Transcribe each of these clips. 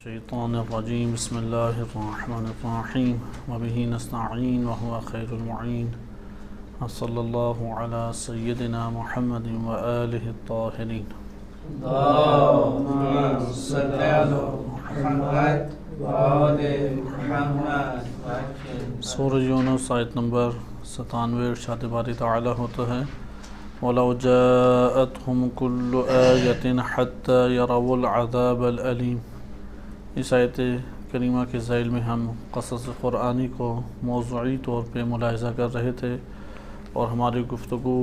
الشیطان الرجیم بسم اللہ الرحمن الرحیم وبہ نستعین وهو خیر المعین صلی اللہ علی سیدنا محمد وآلہ الطاہرین اللهم صل على محمد وآل محمد. سورہ یونس آیت نمبر 97 ارشاد باری تعالی ہوتا ہے وَلَوْ جَاءَتْهُمْ كُلُّ آیَةٍ حَتَّى يَرَوُا الْعَذَابَ الْأَلِيمَ. اس آیت کریمہ کے ذیل میں ہم قصص قرآنی کو موضوعی طور پہ ملاحظہ کر رہے تھے اور ہماری گفتگو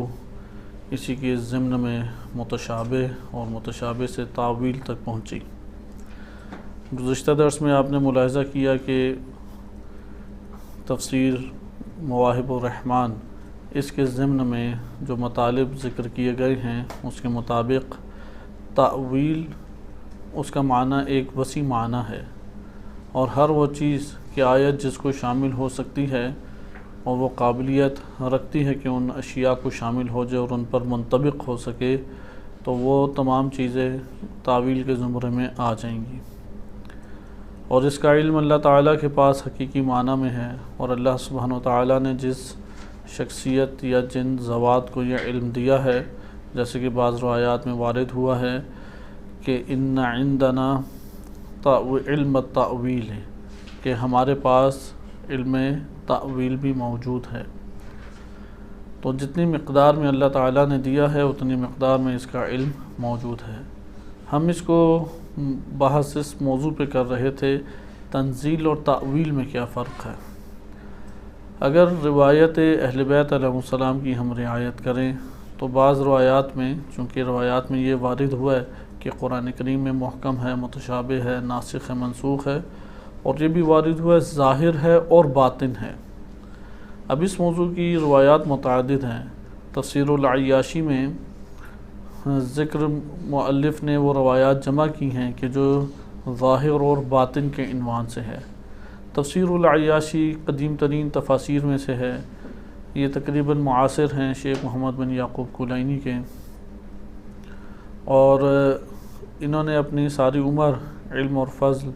اسی کے ضمن میں متشابہ اور متشابہ سے تعویل تک پہنچی. گزشتہ درس میں آپ نے ملاحظہ کیا کہ تفسیر مواہب الرحمن اس کے ضمن میں جو مطالب ذکر کیے گئے ہیں اس کے مطابق تعویل اس کا معنی ایک وسیع معنی ہے اور ہر وہ چیز کی آیت جس کو شامل ہو سکتی ہے اور وہ قابلیت رکھتی ہے کہ ان اشیاء کو شامل ہو جائے اور ان پر منطبق ہو سکے تو وہ تمام چیزیں تعویل کے زمرے میں آ جائیں گی. اور اس کا علم اللہ تعالیٰ کے پاس حقیقی معنی میں ہے اور اللہ سبحانہ و تعالیٰ نے جس شخصیت یا جن ذوات کو یہ علم دیا ہے جیسے کہ بعض روایات میں وارد ہوا ہے کہ ان عندنا علم التأویل ہے کہ ہمارے پاس علم تأویل بھی موجود ہے. تو جتنی مقدار میں اللہ تعالیٰ نے دیا ہے اتنی مقدار میں اس کا علم موجود ہے. ہم اس کو بحث اس موضوع پہ کر رہے تھے تنزیل اور تأویل میں کیا فرق ہے. اگر روایت اہل بیت علیہ السلام کی ہم رعایت کریں تو بعض روایات میں چونکہ روایات میں یہ وارد ہوا ہے کہ قرآن کریم میں محکم ہے، متشابہ ہے، ناسخ ہے، منسوخ ہے اور یہ بھی وارد ہوا ہے ظاہر ہے اور باطن ہے. اب اس موضوع کی روایات متعدد ہیں. تفسیر العیاشی میں ذکر مؤلف نے وہ روایات جمع کی ہیں کہ جو ظاہر اور باطن کے عنوان سے ہے. تفسیر العیاشی قدیم ترین تفاسیر میں سے ہے. یہ تقریباً معاصر ہیں شیخ محمد بن یعقوب کلینی کے اور انہوں نے اپنی ساری عمر علم اور فضل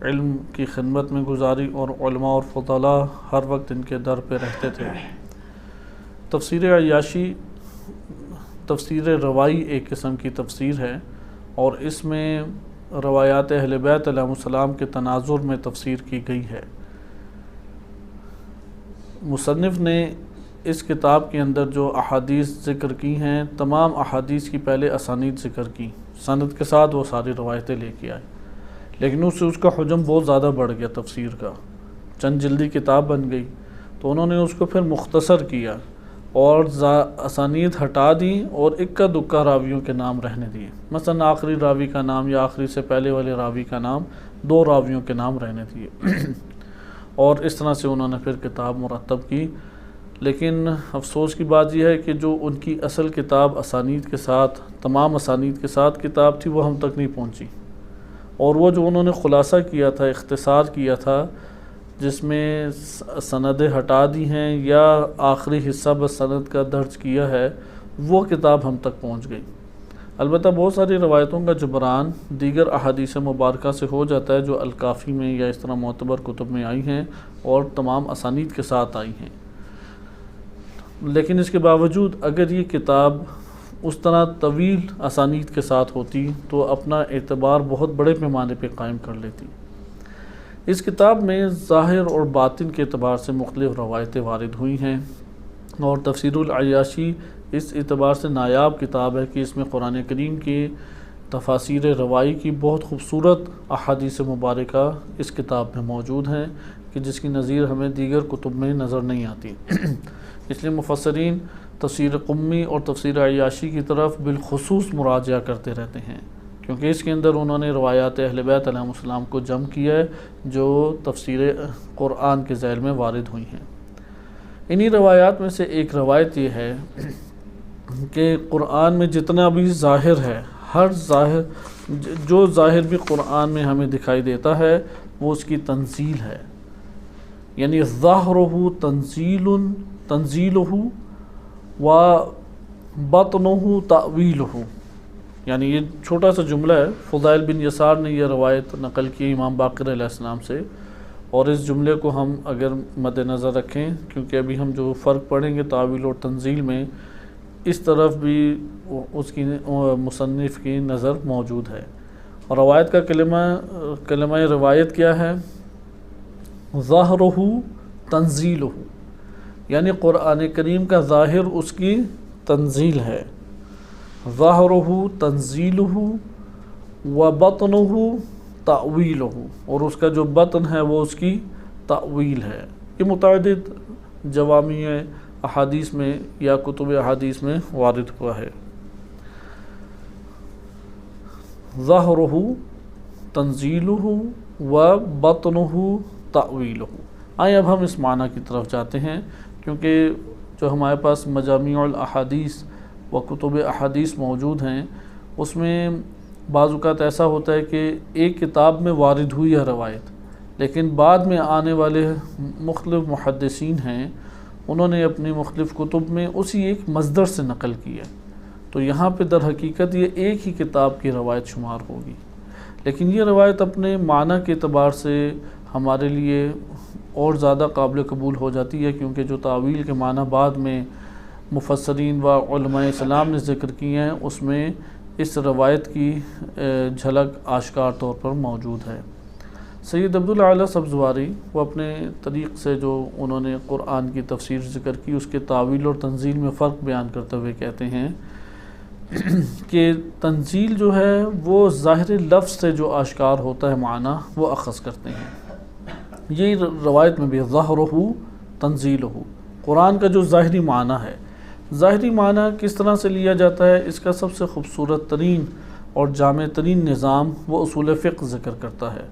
علم کی خدمت میں گزاری اور علماء اور فضلاء ہر وقت ان کے در پہ رہتے تھے. تفسیر عیاشی تفسیر روائی ایک قسم کی تفسیر ہے اور اس میں روایات اہل بیت علیہ السلام کے تناظر میں تفسیر کی گئی ہے. مصنف نے اس کتاب کے اندر جو احادیث ذکر کی ہیں تمام احادیث کی پہلے اسانید ذکر کی، سند کے ساتھ وہ ساری روایتیں لے کے آئے، لیکن اس کا حجم بہت زیادہ بڑھ گیا تفسیر کا، چند جلدی کتاب بن گئی تو انہوں نے اس کو پھر مختصر کیا اور اسانید ہٹا دی اور اکا دکا راویوں کے نام رہنے دیے. مثلا آخری راوی کا نام یا آخری سے پہلے والے راوی کا نام 2 راویوں کے نام رہنے دیے اور اس طرح سے انہوں نے پھر کتاب مرتب کی. لیکن افسوس کی بات یہ ہے کہ جو ان کی اصل کتاب اسانید کے ساتھ تمام اسانید کے ساتھ کتاب تھی وہ ہم تک نہیں پہنچی اور وہ جو انہوں نے خلاصہ کیا تھا اختصار کیا تھا جس میں سندیں ہٹا دی ہیں یا آخری حصہ بس سند کا درج کیا ہے وہ کتاب ہم تک پہنچ گئی. البتہ بہت ساری روایتوں کا جبران دیگر احادیث مبارکہ سے ہو جاتا ہے جو الکافی میں یا اس طرح معتبر کتب میں آئی ہیں اور تمام اسانید کے ساتھ آئی ہیں. لیکن اس کے باوجود اگر یہ کتاب اس طرح طویل اسانید کے ساتھ ہوتی تو اپنا اعتبار بہت بڑے پیمانے پہ قائم کر لیتی. اس کتاب میں ظاہر اور باطن کے اعتبار سے مختلف روایتیں وارد ہوئی ہیں اور تفسیر العیاشی اس اعتبار سے نایاب کتاب ہے کہ اس میں قرآن کریم کی تفاسیر روائی کی بہت خوبصورت احادیث مبارکہ اس کتاب میں موجود ہیں کہ جس کی نظیر ہمیں دیگر کتب میں نظر نہیں آتی. اس لیے مفسرین تفسیر قمی اور تفسیر عیاشی کی طرف بالخصوص مراجعہ کرتے رہتے ہیں کیونکہ اس کے اندر انہوں نے روایات اہل بیت علیہ السلام کو جمع کیا ہے جو تفسیر قرآن کے ذیل میں وارد ہوئی ہیں. انہی روایات میں سے ایک روایت یہ ہے کہ قرآن میں جتنا بھی ظاہر ہے ہر ظاہر جو ظاہر بھی قرآن میں ہمیں دکھائی دیتا ہے وہ اس کی تنزیل ہے. یعنی ظاہرہ تنزیلہ و بطنہ تأویلہ، یعنی یہ چھوٹا سا جملہ ہے، فضائل بن یسار نے یہ روایت نقل کی امام باقر علیہ السلام سے، اور اس جملے کو ہم اگر مد نظر رکھیں، کیونکہ ابھی ہم جو فرق پڑھیں گے تعویل اور تنزیل میں، اس طرف بھی اس کی مصنف کی نظر موجود ہے۔ اور روایت کا کلمہ روایت کیا ہے؟ ظاہرہ تنزیلہ، یعنی قرآن کریم کا ظاہر اس کی تنزیل ہے۔ ظاہرہ تنزیلہ و بطنہ تأویلہ، اور اس کا جو بطن ہے وہ اس کی تأویل ہے۔ یہ متعدد جوامع احادیث میں یا کتب احادیث میں وارد ہوا ہے۔ ظاہرہ تنزیلہ و بطنہ تأویلہ۔ آئیں اب ہم اس معنی کی طرف جاتے ہیں، کیونکہ جو ہمارے پاس مجامع الاحادیث و کتب احادیث موجود ہیں، اس میں بعض اوقات ایسا ہوتا ہے کہ ایک کتاب میں وارد ہوئی ہے روایت، لیکن بعد میں آنے والے مختلف محدثین ہیں، انہوں نے اپنی مختلف کتب میں اسی ایک مصدر سے نقل کی ہے، تو یہاں پہ در حقیقت یہ ایک ہی کتاب کی روایت شمار ہوگی، لیکن یہ روایت اپنے معنی کے اعتبار سے ہمارے لیے اور زیادہ قابل قبول ہو جاتی ہے، کیونکہ جو تعویل کے معنی بعد میں مفسرین و علماء اسلام نے ذکر کیے ہیں، اس میں اس روایت کی جھلک آشکار طور پر موجود ہے۔ سید عبدالعالی سبزواری وہ اپنے طریق سے جو انہوں نے قرآن کی تفسیر ذکر کی، اس کے تعویل اور تنزیل میں فرق بیان کرتے ہوئے کہتے ہیں کہ تنزیل جو ہے وہ ظاہر لفظ سے جو آشکار ہوتا ہے معنی، وہ اخذ کرتے ہیں۔ یہی روایت میں بھی ظاہرہ تنزیلہ، قرآن کا جو ظاہری معنی ہے، ظاہری معنی کس طرح سے لیا جاتا ہے، اس کا سب سے خوبصورت ترین اور جامع ترین نظام وہ اصول فقہ ذکر کرتا ہے۔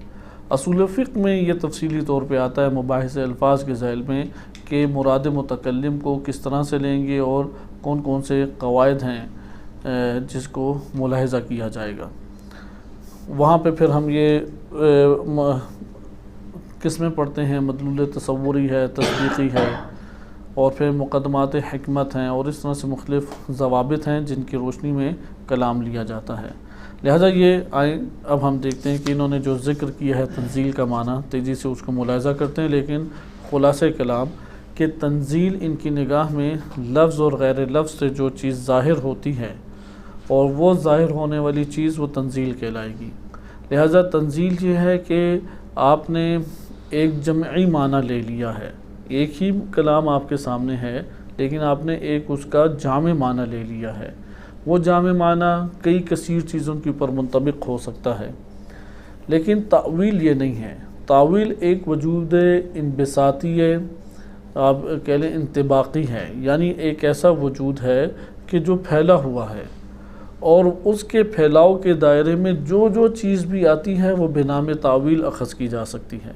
اصول فقہ میں یہ تفصیلی طور پہ آتا ہے مباحث الفاظ کے ذیل میں کہ مراد متکلم کو کس طرح سے لیں گے اور کون کون سے قواعد ہیں جس کو ملاحظہ کیا جائے گا۔ وہاں پہ پھر ہم یہ قسمیں پڑھتے ہیں، مدلول تصوری ہے، تصدیقی ہے، اور پھر مقدمات حکمت ہیں، اور اس طرح سے مختلف ضوابط ہیں جن کی روشنی میں کلام لیا جاتا ہے۔ لہٰذا یہ آئیں اب ہم دیکھتے ہیں کہ انہوں نے جو ذکر کیا ہے تنزیل کا معنی، تیزی سے اس کو ملاحظہ کرتے ہیں، لیکن خلاصہ کلام کہ تنزیل ان کی نگاہ میں لفظ اور غیر لفظ سے جو چیز ظاہر ہوتی ہے، اور وہ ظاہر ہونے والی چیز وہ تنزیل کہلائے گی۔ لہٰذا تنزیل یہ ہے کہ آپ نے ایک جمعی معنی لے لیا ہے، ایک ہی کلام آپ کے سامنے ہے، لیکن آپ نے ایک اس کا جامع معنی لے لیا ہے۔ وہ جامع معنی کئی کثیر چیزوں کے اوپر منطبق ہو سکتا ہے، لیکن تعویل یہ نہیں ہے۔ تعویل ایک وجود انبساطی ہے، آپ کہہ لیں انطباقی ہے، یعنی ایک ایسا وجود ہے کہ جو پھیلا ہوا ہے، اور اس کے پھیلاؤ کے دائرے میں جو چیز بھی آتی ہے وہ بنام تعویل اخذ کی جا سکتی ہے،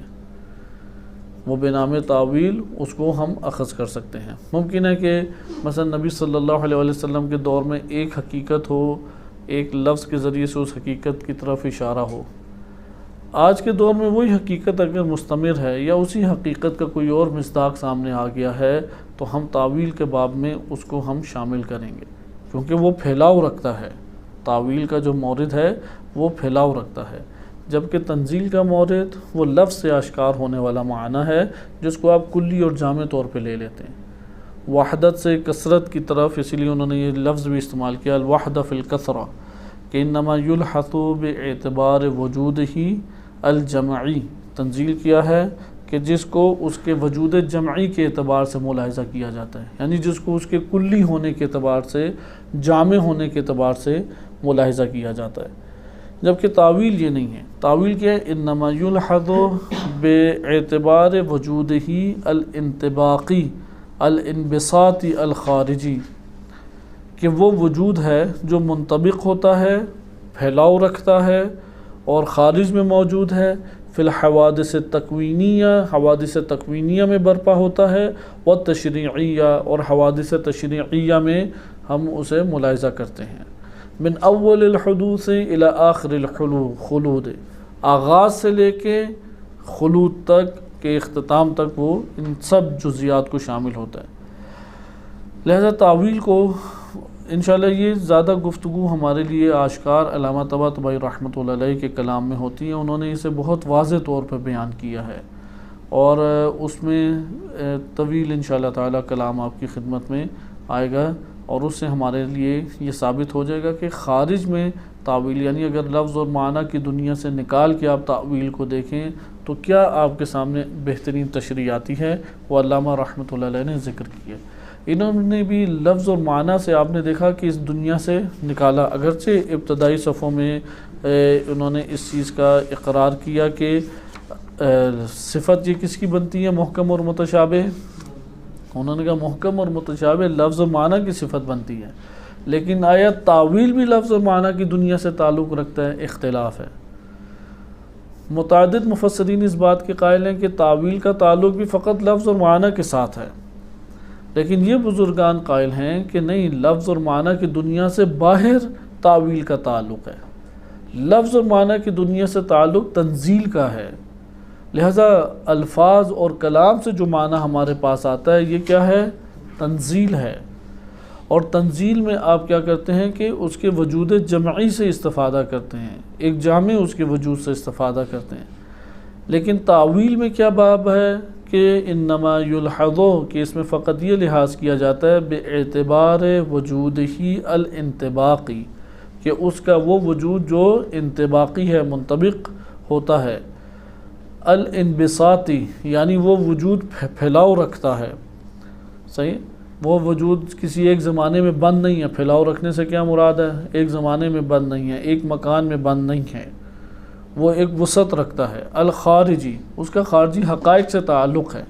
وہ بنام تعویل اس کو ہم اخذ کر سکتے ہیں۔ ممکن ہے کہ مثلا نبی صلی اللہ علیہ وسلم کے دور میں ایک حقیقت ہو، ایک لفظ کے ذریعے سے اس حقیقت کی طرف اشارہ ہو، آج کے دور میں وہی حقیقت اگر مستمر ہے یا اسی حقیقت کا کوئی اور مصداق سامنے آ گیا ہے، تو ہم تعویل کے باب میں اس کو ہم شامل کریں گے، کیونکہ وہ پھیلاؤ رکھتا ہے۔ تعویل کا جو مورد ہے وہ پھیلاؤ رکھتا ہے، جبکہ تنزیل کا مورد وہ لفظ سے آشکار ہونے والا معنی ہے، جس کو آپ کلی اور جامع طور پہ لے لیتے ہیں۔ وحدت سے کثرت کی طرف، اسی لیے انہوں نے یہ لفظ بھی استعمال کیا، الوحدہ فی الکثرہ، کہ انما یلحظ باعتبار وجود ہی الجمعی، تنزیل کیا ہے کہ جس کو اس کے وجود جمعی کے اعتبار سے ملاحظہ کیا جاتا ہے، یعنی جس کو اس کے کلی ہونے کے اعتبار سے، جامع ہونے کے اعتبار سے ملاحظہ کیا جاتا ہے، جبکہ تعویل یہ نہیں ہے۔ تعویل کیا ہے؟ انما یلحظ باعتبار وجود ہی الانطباقی الانبساطی الخارجی، کہ وہ وجود ہے جو منطبق ہوتا ہے، پھیلاؤ رکھتا ہے اور خارج میں موجود ہے، فی الحوادث تکوینیہ، حوادث تکوینیہ میں برپا ہوتا ہے، و تشریعیہ، اور حوادث تشریعیہ میں ہم اسے ملاحظہ کرتے ہیں۔ من اول الحدوث الى آخر الخلود، آغاز سے لے کے خلود تک کے اختتام تک وہ ان سب جزیات کو شامل ہوتا ہے۔ لہذا تعویل کو انشاءاللہ یہ زیادہ گفتگو ہمارے لیے آشکار علامہ طباطبائی رحمۃ اللہ علیہ کے کلام میں ہوتی ہیں. انہوں نے اسے بہت واضح طور پہ بیان کیا ہے اور اس میں طویل انشاءاللہ تعالی کلام آپ کی خدمت میں آئے گا اور اس سے ہمارے لیے یہ ثابت ہو جائے گا کہ خارج میں تعویل یعنی اگر لفظ اور معنی کی دنیا سے نکال کے آپ تعویل کو دیکھیں تو کیا آپ کے سامنے بہترین تشریح آتی ہے وہ علامہ رحمۃ اللہ علیہ نے ذکر کیا. انہوں نے بھی لفظ اور معنی سے آپ نے دیکھا کہ اس دنیا سے نکالا، اگرچہ ابتدائی صفوں میں انہوں نے اس چیز کا اقرار کیا کہ صفت یہ کس کی بنتی ہے، محکم اور متشابہ. انہوں نے کہا محکم اور متشابہ لفظ و معنی کی صفت بنتی ہے، لیکن آیا تعویل بھی لفظ و معنی کی دنیا سے تعلق رکھتا ہے؟ اختلاف ہے. متعدد مفسرین اس بات کے قائل ہیں کہ تعویل کا تعلق بھی فقط لفظ اور معنی کے ساتھ ہے، لیکن یہ بزرگان قائل ہیں کہ نہیں، لفظ اور معنی کی دنیا سے باہر تعویل کا تعلق ہے. لفظ اور معنی کی دنیا سے تعلق تنزیل کا ہے، لہذا الفاظ اور کلام سے جو معنی ہمارے پاس آتا ہے یہ کیا ہے؟ تنزیل ہے. اور تنزیل میں آپ کیا کرتے ہیں کہ اس کے وجود جمعی سے استفادہ کرتے ہیں، ایک جامع اس کے وجود سے استفادہ کرتے ہیں. لیکن تعویل میں کیا باب ہے کہ انما یلحظو، کہ اس میں فقط یہ لحاظ کیا جاتا ہے باعتبار وجود ہی الانطباقی، کہ اس کا وہ وجود جو انطباقی ہے، منطبق ہوتا ہے، الانبساطی یعنی وہ وجود پھیلاؤ رکھتا ہے. صحیح، وہ وجود کسی ایک زمانے میں بند نہیں ہے. پھیلاؤ رکھنے سے کیا مراد ہے؟ ایک زمانے میں بند نہیں ہے، ایک مکان میں بند نہیں ہے، وہ ایک وسعت رکھتا ہے. الخارجی، اس کا خارجی حقائق سے تعلق ہے.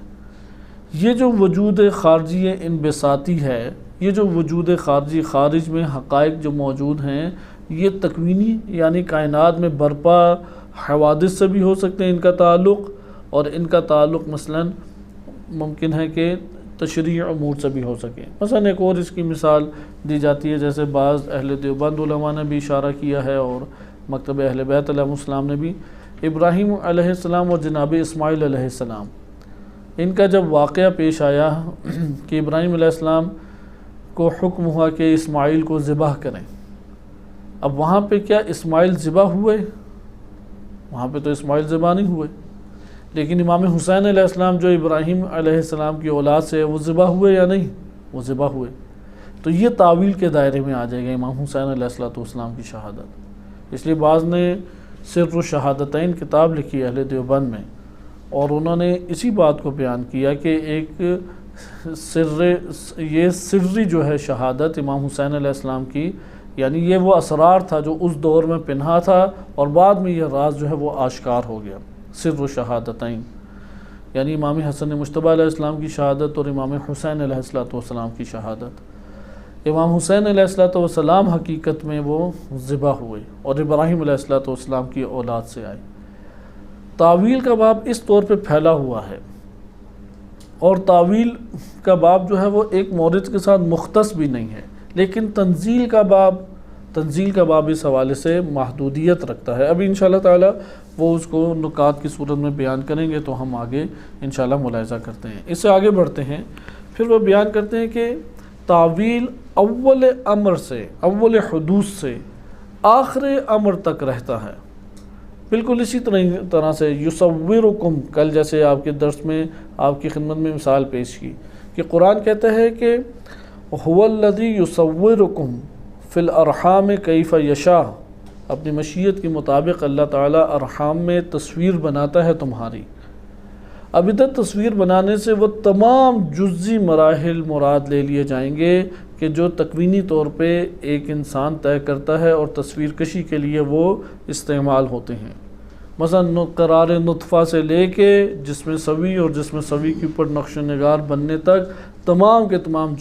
یہ جو وجود خارجی انبساطی ہے، یہ جو وجود خارجی خارج میں حقائق جو موجود ہیں، یہ تکوینی یعنی کائنات میں برپا حوادث سے بھی ہو سکتے ہیں ان کا تعلق، اور ان کا تعلق مثلاً ممکن ہے کہ تشریع امور سے بھی ہو سکے. مثلا ایک اور اس کی مثال دی جاتی ہے، جیسے بعض اہل دیوبند علماء نے بھی اشارہ کیا ہے اور مکتب اہل بیت علیہ السلام نے بھی، ابراہیم علیہ السلام اور جناب اسماعیل علیہ السلام، ان کا جب واقعہ پیش آیا کہ ابراہیم علیہ السلام کو حکم ہوا کہ اسماعیل کو ذبح کریں. اب وہاں پہ کیا اسماعیل ذبح ہوئے؟ وہاں پہ تو اسماعیل ذبح نہیں ہوئے، لیکن امام حسین علیہ السلام جو ابراہیم علیہ السلام کی اولاد سے، وہ ذبح ہوئے یا نہیں؟ وہ ذبح ہوئے. تو یہ تعویل کے دائرے میں آ جائے گا امام حسین علیہ السلام کی شہادت. اس لیے بعض نے سر الشہادتین کتاب لکھی اہل دیوبند میں، اور انہوں نے اسی بات کو بیان کیا کہ ایک یہ سری جو ہے شہادت امام حسین علیہ السلام کی، یعنی یہ وہ اسرار تھا جو اس دور میں پنہا تھا اور بعد میں یہ راز جو ہے وہ آشکار ہو گیا. سر الشہادتین یعنی امام حسن مجتبی علیہ السلام کی شہادت اور امام حسین علیہ السلام کی شہادت. امام حسین علیہ السلام حقیقت میں وہ ذبح ہوئے اور ابراہیم علیہ السلام کی اولاد سے آئے. تعویل کا باب اس طور پہ پھیلا ہوا ہے، اور تعویل کا باب جو ہے وہ ایک مورد کے ساتھ مختص بھی نہیں ہے، لیکن تنزیل کا باب اس حوالے سے محدودیت رکھتا ہے. ابھی انشاءاللہ تعالی وہ اس کو نکات کی صورت میں بیان کریں گے تو ہم آگے انشاءاللہ ملاحظہ کرتے ہیں. اس سے آگے بڑھتے ہیں، پھر وہ بیان کرتے ہیں کہ تعویل اول امر سے، اول حدوث سے آخر امر تک رہتا ہے. بالکل اسی طرح سے یصورکم، کل جیسے آپ کے درس میں آپ کی خدمت میں مثال پیش کی کہ قرآن کہتا ہے کہ هو الذی یصورکم فی الارحام کیف یشاء، اپنی مشیت کے مطابق اللہ تعالیٰ ارحام میں تصویر بناتا ہے تمہاری. اب ادھر تصویر بنانے سے وہ تمام جزئی مراحل مراد لے لیے جائیں گے کہ جو تکوینی طور پہ ایک انسان طے کرتا ہے اور تصویر کشی کے لیے وہ استعمال ہوتے ہیں. مثلا قرار نطفہ سے لے کے جسم سوی اور جسم سوی کے اوپر نقش و نگار بننے تک تمام کے تمام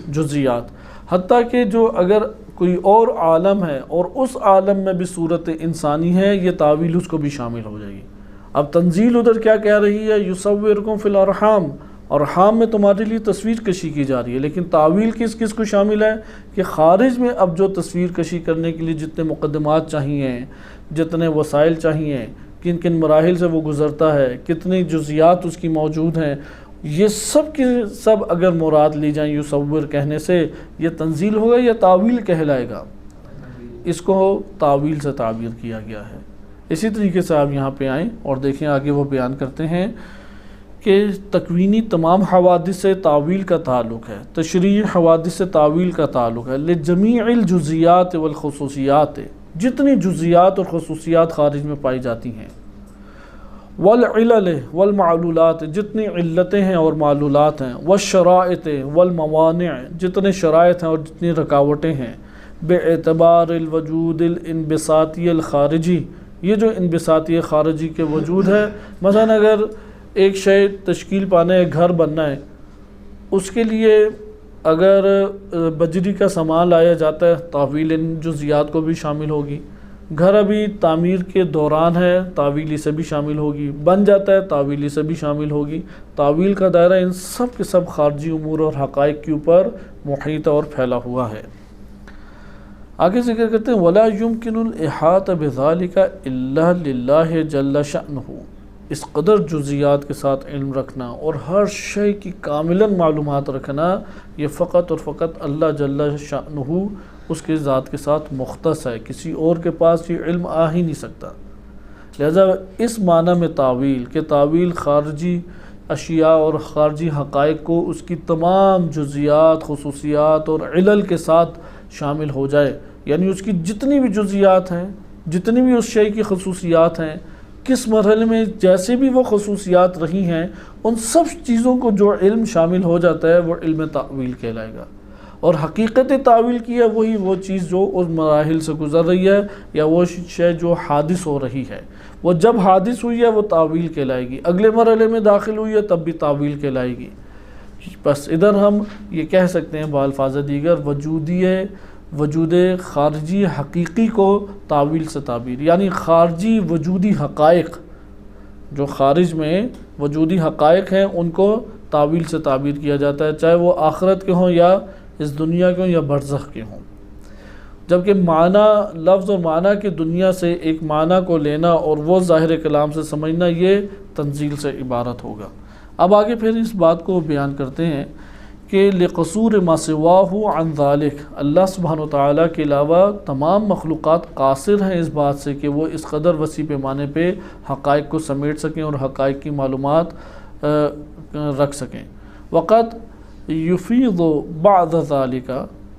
جزیات، حتیٰ کہ جو اگر کوئی اور عالم ہے اور اس عالم میں بھی صورت انسانی ہے، یہ تعویل اس کو بھی شامل ہو جائے گی. اب تنزیل ادھر کیا کہہ رہی ہے؟ یصورکم فی الارحام، ارحام میں تمہارے لیے تصویر کشی کی جا رہی ہے، لیکن تعویل کس کو شامل ہے کہ خارج میں اب جو تصویر کشی کرنے کے لیے جتنے مقدمات چاہیے، جتنے وسائل چاہیے، کن کن مراحل سے وہ گزرتا ہے، کتنی جزیات اس کی موجود ہیں، یہ سب کی سب اگر مراد لی جائیں یصور کہنے سے، یہ تنزیل ہوگا یا تعویل کہلائے گا؟ اس کو تعویل سے تعبیر کیا گیا ہے۔ اسی طریقے سے آپ یہاں پہ آئیں اور دیکھیں آگے وہ بیان کرتے ہیں کہ تکوینی تمام حوادث سے تعویل کا تعلق ہے، تشریعی حوادث سے تعویل کا تعلق ہے، لجمیع الجزیات والخصوصیات، جتنی جزیات اور خصوصیات خارج میں پائی جاتی ہیں، والعلل والمعلولات، جتنی علتیں ہیں اور معلولات ہیں، والشرائط والموانع، جتنے شرائط ہیں اور جتنی رکاوٹیں ہیں، باعتبار الوجود الانبساطی الخارجی، یہ جو انبساطی خارجی کے وجود ہے، مثلا اگر ایک شے تشکیل پانا ہے، گھر بننا ہے، اس کے لیے اگر بجری کا سامان لایا جاتا ہے، تعویل ان جزیات کو بھی شامل ہوگی۔ گھر ابھی تعمیر کے دوران ہے، تعویلی سے بھی شامل ہوگی، بن جاتا ہے تعویلی سے بھی شامل ہوگی۔ تعویل کا دائرہ ان سب کے سب خارجی امور اور حقائق کے اوپر محیط اور پھیلا ہوا ہے۔ آگے ذکر کرتے ہیں وَلَا يُمْكِنُ الْإِحَاطَ بِذَلِكَ إِلَّا لِلَّهِ جَلَّ شَأْنُهُ، اس قدر جزیات کے ساتھ علم رکھنا اور ہر شے کی کاملاً معلومات رکھنا، یہ فقط اور فقط اللہ جل شأنہ اس کے ذات کے ساتھ مختص ہے، کسی اور کے پاس یہ علم آ ہی نہیں سکتا۔ لہذا اس معنی میں تعویل کہ تعویل خارجی اشیاء اور خارجی حقائق کو اس کی تمام جزیات، خصوصیات اور علل کے ساتھ شامل ہو جائے، یعنی اس کی جتنی بھی جزیات ہیں، جتنی بھی اس شے کی خصوصیات ہیں، کس مرحلے میں جیسے بھی وہ خصوصیات رہی ہیں، ان سب چیزوں کو جو علم شامل ہو جاتا ہے وہ علم تعویل کہلائے گا۔ اور حقیقت تعویل کی ہے وہی وہ چیز جو اس مراحل سے گزر رہی ہے، یا وہ شے جو حادث ہو رہی ہے، وہ جب حادث ہوئی ہے وہ تعویل کہلائے گی، اگلے مرحلے میں داخل ہوئی ہے تب بھی تعویل کہلائے گی۔ بس ادھر ہم یہ کہہ سکتے ہیں بالفاظ دیگر وجود خارجی حقیقی کو تعویل سے تعبیر، یعنی خارجی وجودی حقائق جو خارج میں وجودی حقائق ہیں ان کو تعویل سے تعبیر کیا جاتا ہے، چاہے وہ آخرت کے ہوں یا اس دنیا کے ہوں یا برزخ کے ہوں۔ جبکہ معنی لفظ اور معنی کی دنیا سے ایک معنی کو لینا اور وہ ظاہر کلام سے سمجھنا، یہ تنزیل سے عبارت ہوگا۔ اب آگے پھر اس بات کو بیان کرتے ہیں کہ لقصور ما سواہ عن ذالک، اللہ سبحانہ وتعالیٰ کے علاوہ تمام مخلوقات قاصر ہیں اس بات سے کہ وہ اس قدر وسیع پیمانے پہ حقائق کو سمیٹ سکیں اور حقائق کی معلومات رکھ سکیں۔ وقت یفیض بعض ذالک،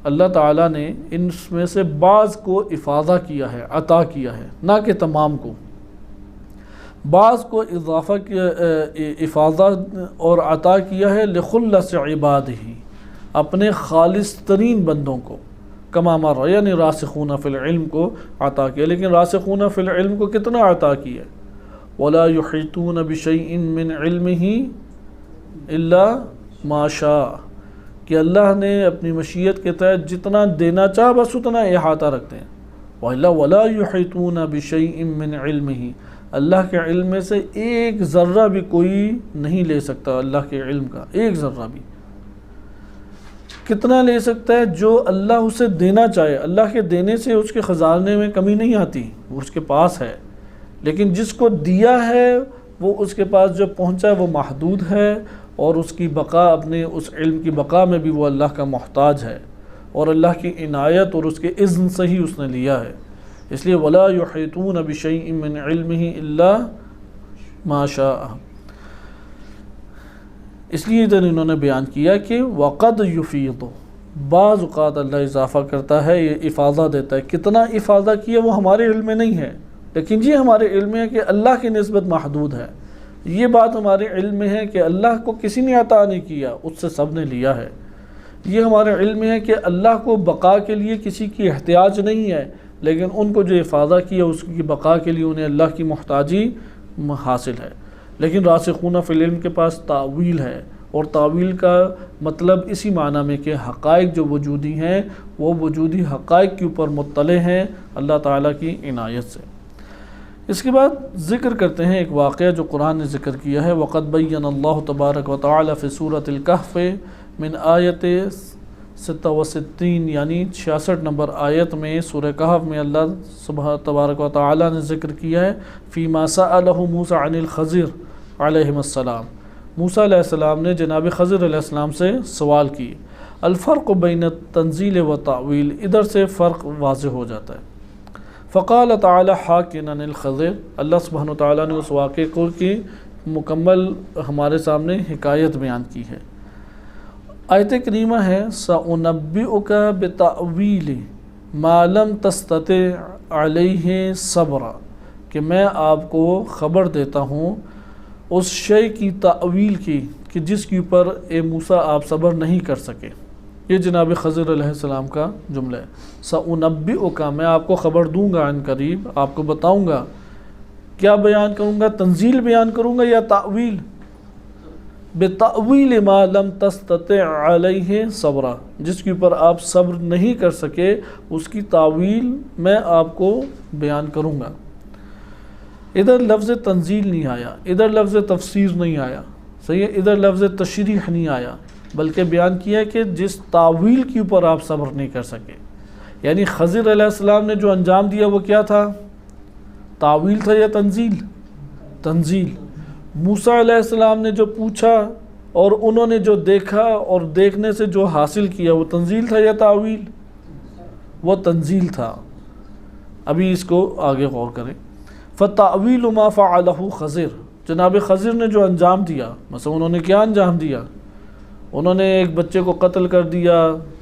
اللہ تعالیٰ نے ان میں سے بعض کو افاضہ کیا ہے، عطا کیا ہے، نہ کہ تمام کو، بعض کو اضافہ کیا، افاضہ اور عطا کیا ہے لخلص عبادہ، اپنے خالص ترین بندوں کو، کما مر، یعنی راسخون فی العلم کو عطا کیا۔ لیکن راسخون فی العلم کو کتنا عطا کیا؟ ولا یحیطون بشیء من علمہ الا ما شاء، کہ اللہ نے اپنی مشیت کے تحت جتنا دینا چاہ بس اتنا احاطہ رکھتے ہیں۔ وَلَا يُحِيطُونَ بِشَيْءٍ مِّنْ عِلْمِهِ، اللہ کے علم میں سے ایک ذرہ بھی کوئی نہیں لے سکتا، اللہ کے علم کا ایک ذرہ بھی۔ کتنا لے سکتا ہے؟ جو اللہ اسے دینا چاہے، اللہ کے دینے سے اس کے خزانے میں کمی نہیں آتی، وہ اس کے پاس ہے، لیکن جس کو دیا ہے وہ اس کے پاس جو پہنچا ہے وہ محدود ہے، اور اس کی بقا، اپنے اس علم کی بقا میں بھی وہ اللہ کا محتاج ہے، اور اللہ کی عنایت اور اس کے اذن سے ہی اس نے لیا ہے۔ اس لیے وَلَا يُحِيطُونَ بِشَيْءٍ مِّنْ عِلْمِهِ إِلَّا مَا شَاءَ، اس لیے ادھر انہوں نے بیان کیا کہ وَقَدْ يُفِيضُ، بعض اوقات اللہ اضافہ کرتا ہے، یہ افاضہ دیتا ہے۔ کتنا افاضہ کیا وہ ہمارے علم میں نہیں ہے، لیکن یہ ہمارے علم میں ہے کہ اللہ کی نسبت محدود ہے۔ یہ بات ہمارے علم میں ہے کہ اللہ کو کسی نے عطا نہیں کیا، اس سے سب نے لیا ہے۔ یہ ہمارے علم میں ہے کہ اللہ کو بقا کے لیے کسی کی احتیاج نہیں ہے، لیکن ان کو جو افاضہ کیا اس کی بقا کے لیے انہیں اللہ کی محتاجی حاصل ہے۔ لیکن راسخون فی العلم کے پاس تعویل ہے، اور تعویل کا مطلب اسی معنی میں کہ حقائق جو وجودی ہیں وہ وجودی حقائق کے اوپر مطلع ہیں اللہ تعالیٰ کی عنایت سے۔ اس کے بعد ذکر کرتے ہیں ایک واقعہ جو قرآن نے ذکر کیا ہے۔ وَقَدْ بَيَّنَ اللَّهُ تَبَارَكَ وَتَعَالَى فِي سُورَةِ الْكَهْفِ مِنْ آیت 66، یعنی 66 نمبر آیت میں سورہ کہف میں اللہ تبارک و تعالیٰ نے ذکر کیا ہے فِي مَا سَأَلَهُ مُوسَىٰ عَنِ الْخَضِرِ علیہ السلام، موسیٰ علیہ السلام نے جناب خضر علیہ السلام سے سوال کیے۔ الفرق بین تنزیل و تعویل، ادھر سے فرق واضح ہو جاتا ہے۔ فقال تعالی حاکیا عن الخضر، اللہ سبحانہ وتعالیٰ نے اس واقعے کو کی مکمل ہمارے سامنے حکایت بیان کی ہے۔ آیت کریمہ ہے سأنبئک بتأویل ما لم تستطع علیہ صبرا، کہ میں آپ کو خبر دیتا ہوں اس شے کی تعویل کی کہ جس کے اوپر اے موسیٰ آپ صبر نہیں کر سکے۔ یہ جناب خضر علیہ السلام کا جملہ ہے، سأنبئک، میں آپ کو خبر دوں گا عن قریب، آپ کو بتاؤں گا۔ کیا بیان کروں گا؟ تنزیل بیان کروں گا یا تعویل؟ بتأویل ما لم تستطع علیہ صبرا، جس کے اوپر آپ صبر نہیں کر سکے اس کی تعویل میں آپ کو بیان کروں گا۔ ادھر لفظ تنزیل نہیں آیا، ادھر لفظ تفسیر نہیں آیا، صحیح ہے، ادھر لفظ تشریح نہیں آیا، بلکہ بیان کیا کہ جس تعویل کے اوپر آپ صبر نہیں کر سکے۔ یعنی خضر علیہ السلام نے جو انجام دیا وہ کیا تھا؟ تعویل تھا یا تنزیل؟ تنزیل۔ موسیٰ علیہ السلام نے جو پوچھا اور انہوں نے جو دیکھا اور دیکھنے سے جو حاصل کیا وہ تنزیل تھا یا تعویل؟ وہ تنزیل تھا۔ ابھی اس کو آگے غور کریں۔ فَتَعْوِيلُ مَا فَعَلَهُ خضر، جناب خضر نے جو انجام دیا، مثلا انہوں نے کیا انجام دیا؟ انہوں نے ایک بچے کو قتل کر دیا،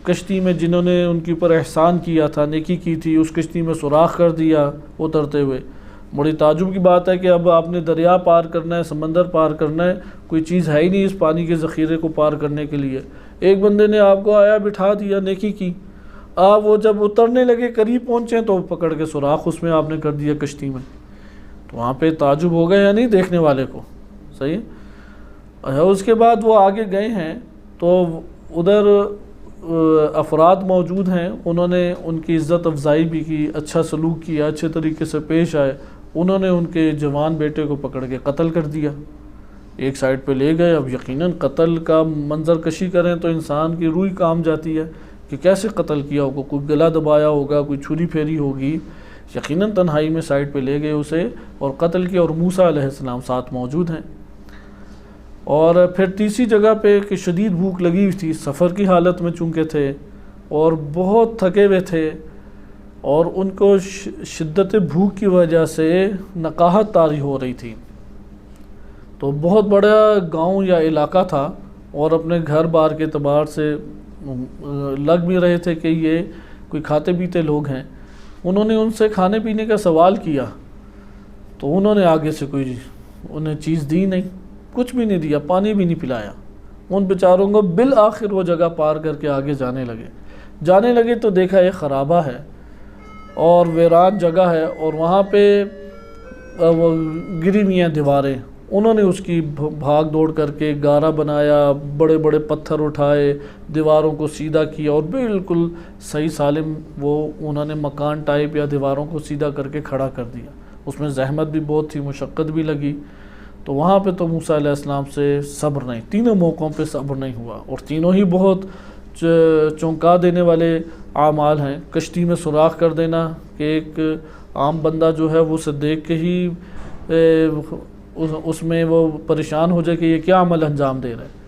کشتی میں جنہوں نے ان کے اوپر احسان کیا تھا، نیکی کی تھی، اس کشتی میں سوراخ کر دیا اترتے ہوئے۔ بڑی تعجب کی بات ہے کہ اب آپ نے دریا پار کرنا ہے، سمندر پار کرنا ہے، کوئی چیز ہے ہی نہیں اس پانی کے ذخیرے کو پار کرنے کے لیے، ایک بندے نے آپ کو آیا بٹھا دیا، نیکی کی، آپ وہ جب اترنے لگے قریب پہنچے تو پکڑ کے سوراخ اس میں آپ نے کر دیا کشتی میں، تو وہاں پہ تعجب ہو گیا یا نہیں دیکھنے والے کو؟ صحیح ہے۔ اس کے بعد وہ آگے گئے ہیں تو ادھر افراد موجود ہیں، انہوں نے ان کی عزت افزائی بھی کی، اچھا سلوک کیا، اچھے طریقے سے پیش آئے، انہوں نے ان کے جوان بیٹے کو پکڑ کے قتل کر دیا، ایک سائڈ پہ لے گئے۔ اب یقیناً قتل کا منظر کشی کریں تو انسان کی روح کام جاتی ہے کہ کیسے قتل کیا ہوگا، کوئی گلا دبایا ہوگا، کوئی چھری پھیری ہوگی، یقیناً تنہائی میں سائڈ پہ لے گئے اسے اور قتل کیا، اور موسیٰ علیہ السلام ساتھ موجود ہیں۔ اور پھر تیسری جگہ پہ کہ شدید بھوک لگی ہوئی تھی، سفر کی حالت میں چونکہ تھے اور بہت تھکے ہوئے تھے، اور ان کو شدت بھوک کی وجہ سے نقاہت طاری ہو رہی تھی، تو بہت بڑا گاؤں یا علاقہ تھا اور اپنے گھر بار کے اعتبار سے لگ بھی رہے تھے کہ یہ کوئی کھاتے پیتے لوگ ہیں۔ انہوں نے ان سے کھانے پینے کا سوال کیا تو انہوں نے آگے سے کوئی انہیں چیز دی نہیں، کچھ بھی نہیں دیا، پانی بھی نہیں پلایا ان بیچاروں کو۔ بالآخر وہ جگہ پار کر کے آگے جانے لگے تو دیکھا ایک خرابہ ہے اور ویران جگہ ہے، اور وہاں پہ وہ گری ہوئی ہیں دیواریں، انہوں نے اس کی بھاگ دوڑ کر کے گارا بنایا، بڑے بڑے پتھر اٹھائے، دیواروں کو سیدھا کیا اور بالکل صحیح سالم وہ انہوں نے مکان ٹائپ یا دیواروں کو سیدھا کر کے کھڑا کر دیا۔ اس میں زحمت بھی بہت تھی، مشقت بھی لگی، تو وہاں پہ تو موسیٰ علیہ السلام سے صبر نہیں، تینوں موقعوں پہ صبر نہیں ہوا، اور تینوں ہی بہت چونکا دینے والے اعمال ہیں۔ کشتی میں سوراخ کر دینا کہ ایک عام بندہ جو ہے وہ اسے دیکھ کے ہی اس میں وہ پریشان ہو جائے کہ یہ کیا عمل انجام دے رہا ہے۔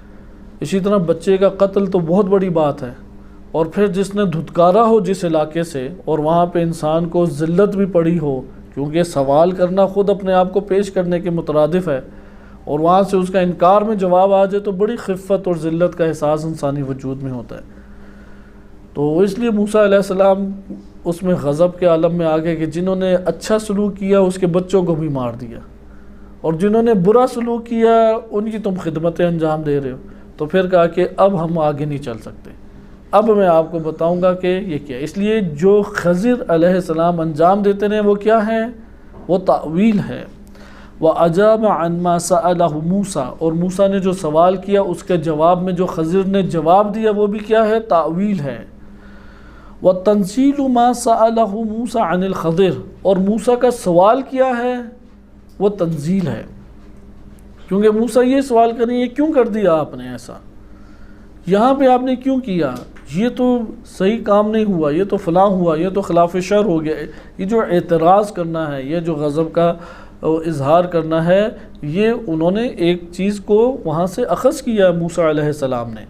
اسی طرح بچے کا قتل تو بہت بڑی بات ہے، اور پھر جس نے دھتکارا ہو جس علاقے سے، اور وہاں پہ انسان کو ذلت بھی پڑی ہو، کیونکہ سوال کرنا خود اپنے آپ کو پیش کرنے کے مترادف ہے، اور وہاں سے اس کا انکار میں جواب آ جائے تو بڑی خفت اور ذلت کا احساس انسانی وجود میں ہوتا ہے۔ تو اس لیے موسیٰ علیہ السلام اس میں غضب کے عالم میں آ گئے کہ جنہوں نے اچھا سلوک کیا اس کے بچوں کو بھی مار دیا، اور جنہوں نے برا سلوک کیا ان کی تم خدمتیں انجام دے رہے ہو۔ تو پھر کہا کہ اب ہم آگے نہیں چل سکتے، اب میں آپ کو بتاؤں گا کہ یہ کیا۔ اس لیے جو خضر علیہ السلام انجام دیتے ہیں وہ کیا ہے؟ وہ تعویل ہے۔ وَأَجَابَ عَنْ مَا سَأَلَهُ مُوسَى، اور موسیٰ نے جو سوال کیا اس کے جواب میں جو خضر نے جواب دیا وہ بھی کیا ہے؟ تعویل ہے۔ وَتَنزِيلُ مَا سَأَلَهُ مُوسَى عَنِ الْخَضِرِ، اور موسیٰ کا سوال کیا ہے؟ وہ تنزیل ہے، کیونکہ موسیٰ یہ سوال کریں یہ کیوں کر دیا آپ نے ایسا، یہاں پہ آپ نے کیوں کیا، یہ تو صحیح کام نہیں ہوا، یہ تو فلاں ہوا، یہ تو خلاف شرع ہو گیا۔ یہ جو اعتراض کرنا ہے، یہ جو غضب کا اظہار کرنا ہے، یہ انہوں نے ایک چیز کو وہاں سے اخذ کیا موسیٰ علیہ السلام نے۔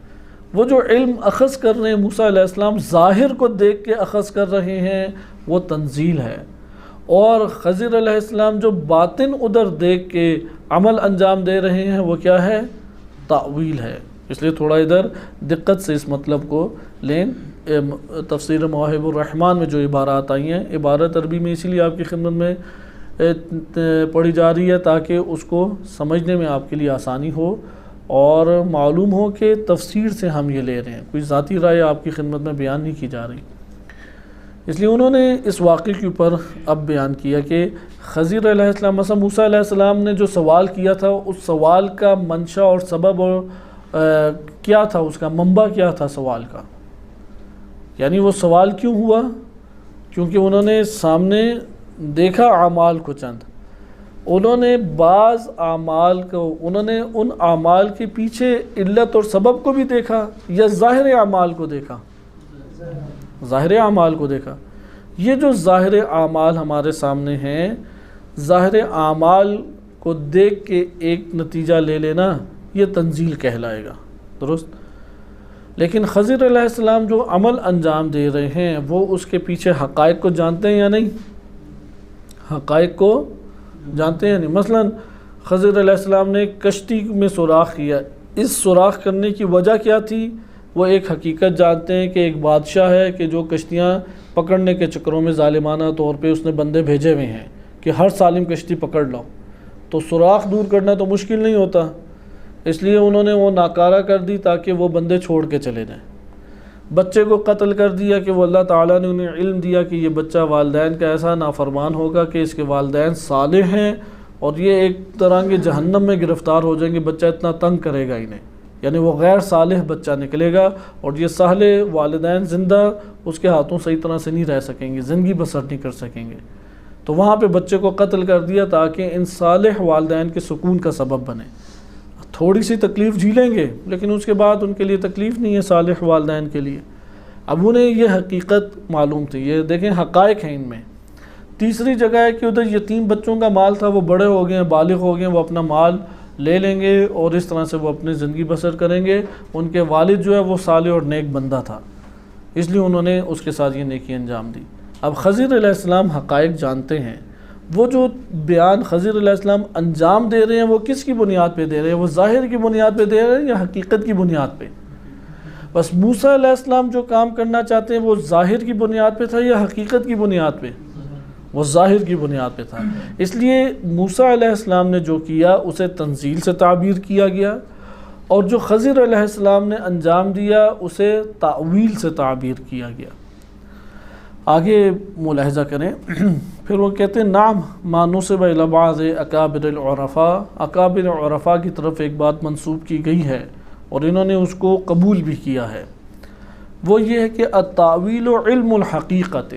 وہ جو علم اخذ کر رہے ہیں موسیٰ علیہ السلام، ظاہر کو دیکھ کے اخذ کر رہے ہیں، وہ تنزیل ہے، اور خضر علیہ السلام جو باطن ادھر دیکھ کے عمل انجام دے رہے ہیں، وہ کیا ہے؟ تأویل ہے۔ اس لیے تھوڑا ادھر دقت سے اس مطلب کو لیں۔ تفسیر مواہب الرحمن میں جو عبارات آئی ہیں، عبارت عربی میں اسی لیے آپ کی خدمت میں پڑھی جا رہی ہے تاکہ اس کو سمجھنے میں آپ کے لیے آسانی ہو اور معلوم ہو کہ تفسیر سے ہم یہ لے رہے ہیں، کوئی ذاتی رائے آپ کی خدمت میں بیان نہیں کی جا رہی۔ اس لیے انہوں نے اس واقعے کے اوپر اب بیان کیا کہ خضر علیہ السلام، مثلا موسیٰ علیہ السلام نے جو سوال کیا تھا، اس سوال کا منشا اور سبب اور کیا تھا، اس کا منبع کیا تھا سوال کا، یعنی وہ سوال کیوں ہوا؟ کیونکہ انہوں نے سامنے دیکھا اعمال کو، چند انہوں نے بعض اعمال کو، انہوں نے ان اعمال کے پیچھے علت اور سبب کو بھی دیکھا یا ظاہر اعمال کو دیکھا؟ ظاہر اعمال کو دیکھا۔ یہ جو ظاہر اعمال ہمارے سامنے ہیں، ظاہر اعمال کو دیکھ کے ایک نتیجہ لے لینا، یہ تنزیل کہلائے گا، درست؟ لیکن خضر علیہ السلام جو عمل انجام دے رہے ہیں، وہ اس کے پیچھے حقائق کو جانتے ہیں یا نہیں؟ حقائق کو جانتے ہیں نہیں؟ مثلا خضر علیہ السلام نے کشتی میں سوراخ کیا، اس سوراخ کرنے کی وجہ کیا تھی؟ وہ ایک حقیقت جانتے ہیں کہ ایک بادشاہ ہے کہ جو کشتیاں پکڑنے کے چکروں میں ظالمانہ طور پہ اس نے بندے بھیجے ہوئے ہیں کہ ہر سالم کشتی پکڑ لو، تو سوراخ دور کرنا تو مشکل نہیں ہوتا، اس لیے انہوں نے وہ ناکارہ کر دی تاکہ وہ بندے چھوڑ کے چلے جائیں۔ بچے کو قتل کر دیا کہ وہ اللہ تعالیٰ نے انہیں علم دیا کہ یہ بچہ والدین کا ایسا نافرمان ہوگا کہ اس کے والدین صالح ہیں اور یہ ایک طرح کے جہنم میں گرفتار ہو جائیں گے، بچہ اتنا تنگ کرے گا انہیں، یعنی وہ غیر صالح بچہ نکلے گا، اور یہ صالح والدین زندہ اس کے ہاتھوں صحیح طرح سے نہیں رہ سکیں گے، زندگی بسر نہیں کر سکیں گے، تو وہاں پہ بچے کو قتل کر دیا تاکہ ان صالح والدین کے سکون کا سبب بنے۔ تھوڑی سی تکلیف جھیلیں گے لیکن اس کے بعد ان کے لیے تکلیف نہیں ہے صالح والدین کے لیے۔ اب انہیں یہ حقیقت معلوم تھی، یہ دیکھیں حقائق ہیں ان میں۔ تیسری جگہ ہے کہ ادھر یتیم بچوں کا مال تھا، وہ بڑے ہو گئے ہیں، بالغ ہو گئے ہیں، وہ اپنا مال لے لیں گے اور اس طرح سے وہ اپنی زندگی بسر کریں گے۔ ان کے والد جو ہے وہ صالح اور نیک بندہ تھا، اس لیے انہوں نے اس کے ساتھ یہ نیکی انجام دی۔ اب خضر علیہ السلام حقائق جانتے ہیں، وہ جو بیان خضر علیہ السلام انجام دے رہے ہیں وہ کس کی بنیاد پہ دے رہے ہیں؟ وہ ظاہر کی بنیاد پہ دے رہے ہیں یا حقیقت کی بنیاد پہ؟ بس موسیٰ علیہ السلام جو کام کرنا چاہتے ہیں وہ ظاہر کی بنیاد پہ تھا یا حقیقت کی بنیاد پہ؟ وہ ظاہر کی بنیاد پہ تھا۔ اس لیے موسیٰ علیہ السلام نے جو کیا اسے تنزیل سے تعبیر کیا گیا، اور جو خضر علیہ السلام نے انجام دیا اسے تأویل سے تعبیر کیا گیا۔ آگے ملاحظہ کریں، پھر وہ کہتے ہیں نعم ما نسب الی بعض اکابر العرفاء، اکابر عرفاء کی طرف ایک بات منسوب کی گئی ہے اور انہوں نے اس کو قبول بھی کیا ہے، وہ یہ ہے کہ التأویل علم الحقیقت،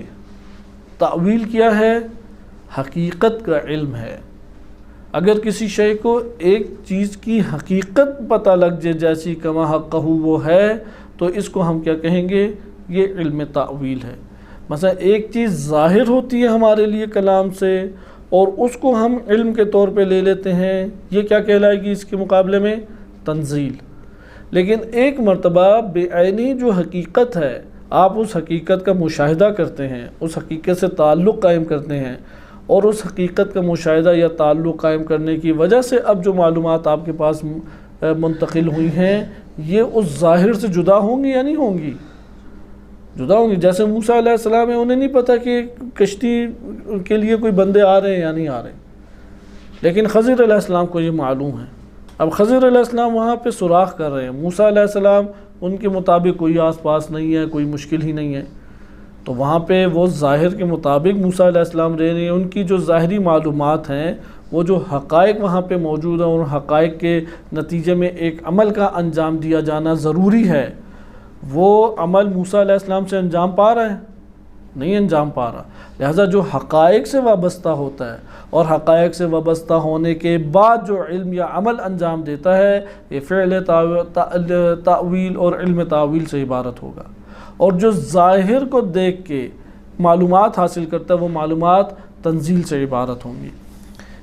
تأویل کیا ہے؟ حقیقت کا علم ہے۔ اگر کسی شے کو ایک چیز کی حقیقت پتہ لگ جائے جیسی کما حقہ وہ ہے تو اس کو ہم کیا کہیں گے؟ یہ علم تأویل ہے۔ مثلا ایک چیز ظاہر ہوتی ہے ہمارے لیے کلام سے اور اس کو ہم علم کے طور پہ لے لیتے ہیں، یہ کیا کہلائے گی اس کے مقابلے میں؟ تنزیل۔ لیکن ایک مرتبہ بے عینی جو حقیقت ہے، آپ اس حقیقت کا مشاہدہ کرتے ہیں، اس حقیقت سے تعلق قائم کرتے ہیں، اور اس حقیقت کا مشاہدہ یا تعلق قائم کرنے کی وجہ سے اب جو معلومات آپ کے پاس منتقل ہوئی ہیں یہ اس ظاہر سے جدا ہوں گی یا نہیں ہوں گی؟ جدا ہوں گی۔ جیسے موسیٰ علیہ السلام ہے، انہیں نہیں پتہ کہ کشتی کے لیے کوئی بندے آ رہے ہیں یا نہیں آ رہے، لیکن خضر علیہ السلام کو یہ معلوم ہے۔ اب خضر علیہ السلام وہاں پہ سوراخ کر رہے ہیں، موسیٰ علیہ السلام ان کے مطابق کوئی آس پاس نہیں ہے، کوئی مشکل ہی نہیں ہے، تو وہاں پہ وہ ظاہر کے مطابق موسیٰ علیہ السلام رہ رہے ہیں، ان کی جو ظاہری معلومات ہیں، وہ جو حقائق وہاں پہ موجود ہیں اور حقائق کے نتیجے میں ایک عمل کا انجام دیا جانا ضروری ہے، وہ عمل موسیٰ علیہ السلام سے انجام پا رہا ہے؟ نہیں انجام پا رہا۔ لہذا جو حقائق سے وابستہ ہوتا ہے اور حقائق سے وابستہ ہونے کے بعد جو علم یا عمل انجام دیتا ہے، یہ فعل تأویل اور علم تأویل سے عبارت ہوگا۔ اور جو ظاہر کو دیکھ کے معلومات حاصل کرتا ہے وہ معلومات تنزیل سے عبارت ہوں گی۔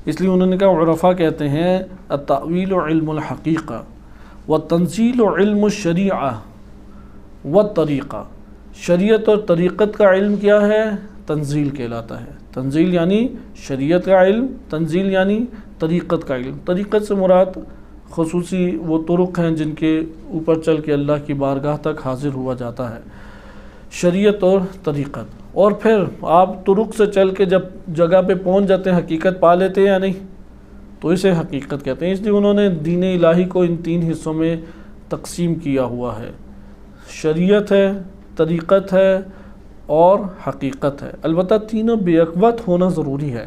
اس لیے انہوں نے کہا عرفا کہتے ہیں التأویل علم الحقیقہ والتنزیل علم الشریعہ والطریقہ، شریعت اور طریقت کا علم کیا ہے؟ تنزیل کہلاتا ہے۔ تنزیل یعنی شریعت کا علم، تنزیل یعنی طریقت کا علم۔ طریقت سے مراد خصوصی وہ طرق ہیں جن کے اوپر چل کے اللہ کی بارگاہ تک حاضر ہوا جاتا ہے، شریعت اور طریقت۔ اور پھر آپ طرق سے چل کے جب جگہ پہ پہنچ جاتے ہیں حقیقت پا لیتے ہیں یا نہیں، تو اسے حقیقت کہتے ہیں۔ اس لیے انہوں نے دین الہی کو ان 3 حصوں میں تقسیم کیا ہوا ہے، شریعت ہے، طریقت ہے اور حقیقت ہے۔ البتہ تینوں بے وقت ہونا ضروری ہے۔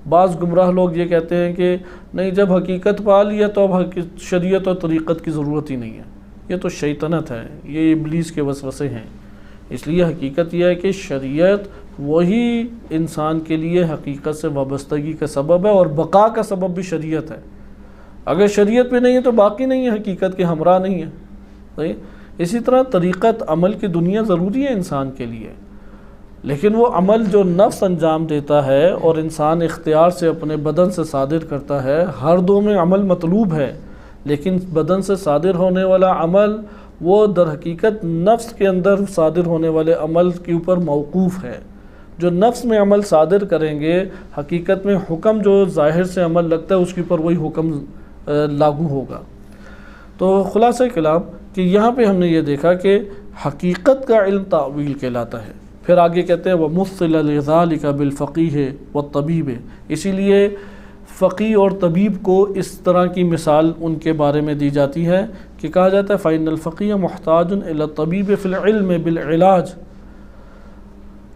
بعض گمراہ لوگ یہ کہتے ہیں کہ نہیں، جب حقیقت پا لیا تو اب شریعت اور طریقت کی ضرورت ہی نہیں ہے۔ یہ تو شیطنت ہے، یہ ابلیس کے وسوسے ہیں۔ اس لیے حقیقت یہ ہے کہ شریعت وہی انسان کے لیے حقیقت سے وابستگی کا سبب ہے، اور بقا کا سبب بھی شریعت ہے۔ اگر شریعت پہ نہیں ہے تو باقی نہیں ہے، حقیقت کے ہمراہ نہیں ہے۔ صحیح؟ اسی طرح طریقت، عمل کی دنیا ضروری ہے انسان کے لیے، لیکن وہ عمل جو نفس انجام دیتا ہے اور انسان اختیار سے اپنے بدن سے صادر کرتا ہے، ہر دو میں عمل مطلوب ہے، لیکن بدن سے صادر ہونے والا عمل وہ در حقیقت نفس کے اندر صادر ہونے والے عمل کے اوپر موقوف ہے۔ جو نفس میں عمل صادر کریں گے، حقیقت میں حکم جو ظاہر سے عمل لگتا ہے اس کے اوپر وہی حکم لاگو ہوگا۔ تو خلاصہ کلام کہ یہاں پہ ہم نے یہ دیکھا کہ حقیقت کا علم تأویل کہلاتا ہے۔ پھر آگے کہتے ہیں وَمُثِّلَ لِذَلِكَ بِالْفَقِيهِ وَالطَّبِيبِ، اسی لیے فقی اور طبیب کو اس طرح کی مثال ان کے بارے میں دی جاتی ہے کہ کہا جاتا ہے فَإِنَّ الْفَقِيهَ مُحْتَاجٌ إِلَى الطَّبِيبِ فِي الْعِلْمِ بِالْعِلَاجِ